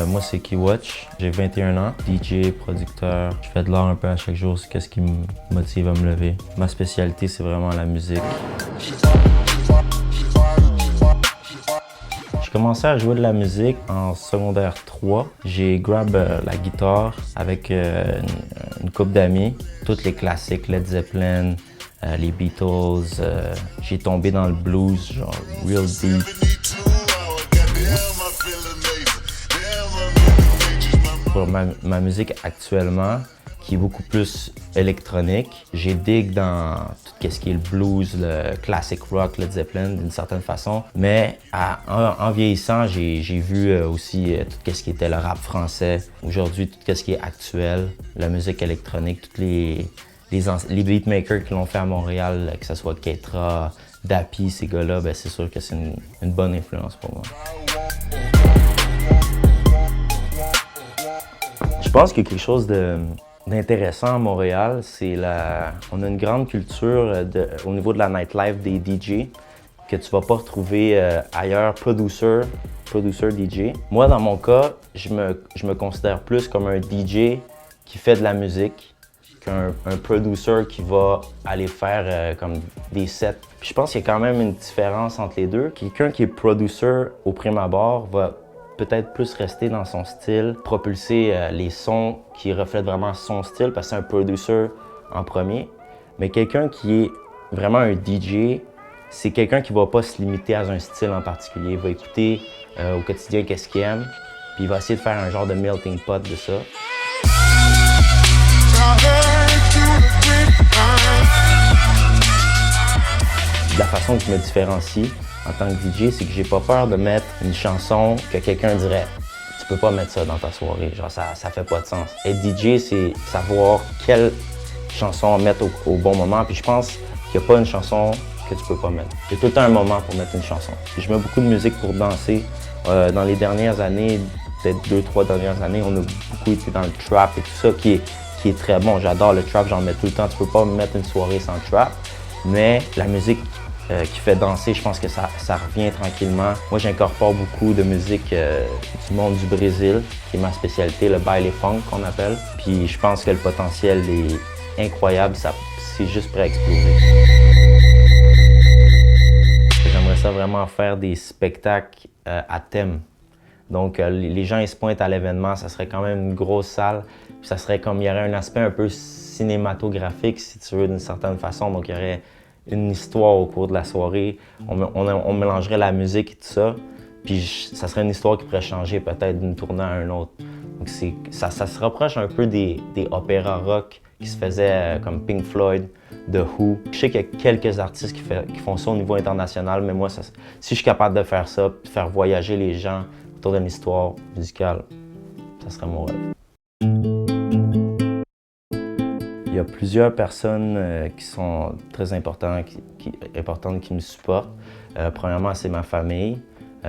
Moi, c'est Keywatch, j'ai 21 ans, DJ, producteur. Je fais de l'art un peu à chaque jour, c'est ce qui me motive à me lever. Ma spécialité, c'est vraiment la musique. J'ai commencé à jouer de la musique en secondaire 3. J'ai grab la guitare avec une couple d'amis. Tous les classiques, Led Zeppelin, les Beatles. J'ai tombé dans le blues, genre real deep. Pour ma musique actuellement, qui est beaucoup plus électronique, j'ai dig dans tout ce qui est le blues, le classic rock, Led Zeppelin d'une certaine façon. Mais en vieillissant, j'ai vu aussi tout ce qui était le rap français. Aujourd'hui, tout ce qui est actuel, la musique électronique, tous les beatmakers qui l'ont fait à Montréal, que ce soit Ketra, Dappy, ces gars-là, ben c'est sûr que c'est une bonne influence pour moi. Je pense qu'il y a quelque chose d'intéressant à Montréal, c'est on a une grande culture au niveau de la nightlife des DJ que tu vas pas retrouver ailleurs, producer DJ. Moi, dans mon cas, je me considère plus comme un DJ qui fait de la musique qu'un producer qui va aller faire comme des sets. Puis je pense qu'il y a quand même une différence entre les deux. Quelqu'un qui est producer au prime abord va peut-être plus rester dans son style, propulser les sons qui reflètent vraiment son style parce que c'est un producer en premier. Mais quelqu'un qui est vraiment un DJ, c'est quelqu'un qui va pas se limiter à un style en particulier. Il va écouter au quotidien qu'est-ce qu'il aime, puis il va essayer de faire un genre de melting pot de ça. La façon qui me différencie en tant que DJ, c'est que j'ai pas peur de mettre une chanson que quelqu'un dirait « tu peux pas mettre ça dans ta soirée, genre ça fait pas de sens ». Être DJ, c'est savoir quelle chanson mettre au bon moment, puis je pense qu'il n'y a pas une chanson que tu peux pas mettre. Il y a tout le temps un moment pour mettre une chanson. Puis je mets beaucoup de musique pour danser. Dans les dernières années, peut-être 2-3 dernières années, on a beaucoup été dans le trap et tout ça, qui est très bon. J'adore le trap, j'en mets tout le temps. Tu peux pas me mettre une soirée sans trap, mais la musique qui fait danser, je pense que ça revient tranquillement. Moi, j'incorpore beaucoup de musique du monde du Brésil, qui est ma spécialité, le baile funk qu'on appelle. Puis je pense que le potentiel est incroyable, c'est juste prêt à exploser. J'aimerais ça vraiment faire des spectacles à thème. Donc les gens ils se pointent à l'événement, ça serait quand même une grosse salle. Puis ça serait comme, il y aurait un aspect un peu cinématographique, si tu veux, d'une certaine façon. Donc il y aurait une histoire au cours de la soirée, on mélangerait la musique et tout ça, puis ça serait une histoire qui pourrait changer peut-être d'une tournée à un autre. Donc ça se rapproche un peu des opéras rock qui se faisaient comme Pink Floyd, The Who. Je sais qu'il y a quelques artistes qui font ça au niveau international, mais moi, si je suis capable de faire ça, de faire voyager les gens autour d'une histoire musicale, ça serait mon rêve. Il y a plusieurs personnes qui sont très importantes qui me supportent. Premièrement, c'est ma famille,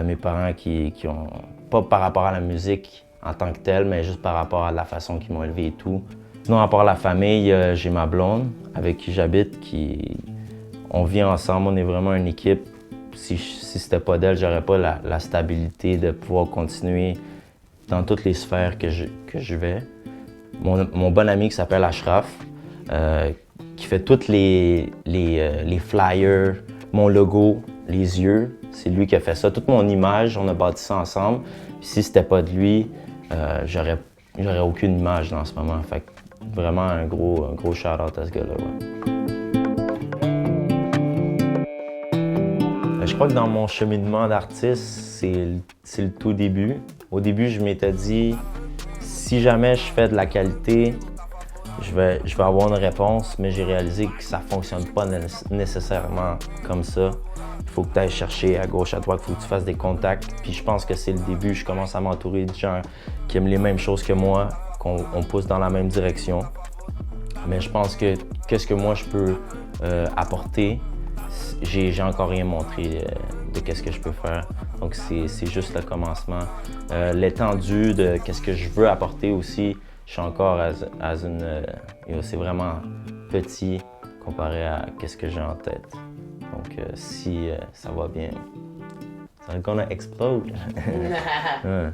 mes parents qui ont, pas par rapport à la musique en tant que telle, mais juste par rapport à la façon qu'ils m'ont élevé et tout. Sinon, à part la famille, j'ai ma blonde avec qui j'habite, on vit ensemble, on est vraiment une équipe. Si c'était pas d'elle, j'aurais pas la stabilité de pouvoir continuer dans toutes les sphères que je vais. Mon bon ami qui s'appelle Ashraf, qui fait tous les flyers, mon logo, les yeux, c'est lui qui a fait ça. Toute mon image, on a bâti ça ensemble. Puis si c'était pas de lui, j'aurais aucune image dans ce moment. Fait que vraiment un gros shout-out à ce gars-là. Ouais. Je crois que dans mon cheminement d'artiste, c'est le tout début. Au début, je m'étais dit, si jamais je fais de la qualité, je vais avoir une réponse, mais j'ai réalisé que ça ne fonctionne pas nécessairement comme ça. Il faut que tu ailles chercher à gauche, à droite, il faut que tu fasses des contacts. Puis je pense que c'est le début, je commence à m'entourer de gens qui aiment les mêmes choses que moi, qu'on pousse dans la même direction. Mais je pense que qu'est-ce que moi je peux apporter, j'ai encore rien montré de qu'est-ce que je peux faire. Donc c'est juste le commencement. L'étendue de qu'est-ce que je veux apporter aussi, je suis encore c'est vraiment petit comparé à qu'est-ce que j'ai en tête. Donc si ça va bien, c'est gonna explode. Yeah.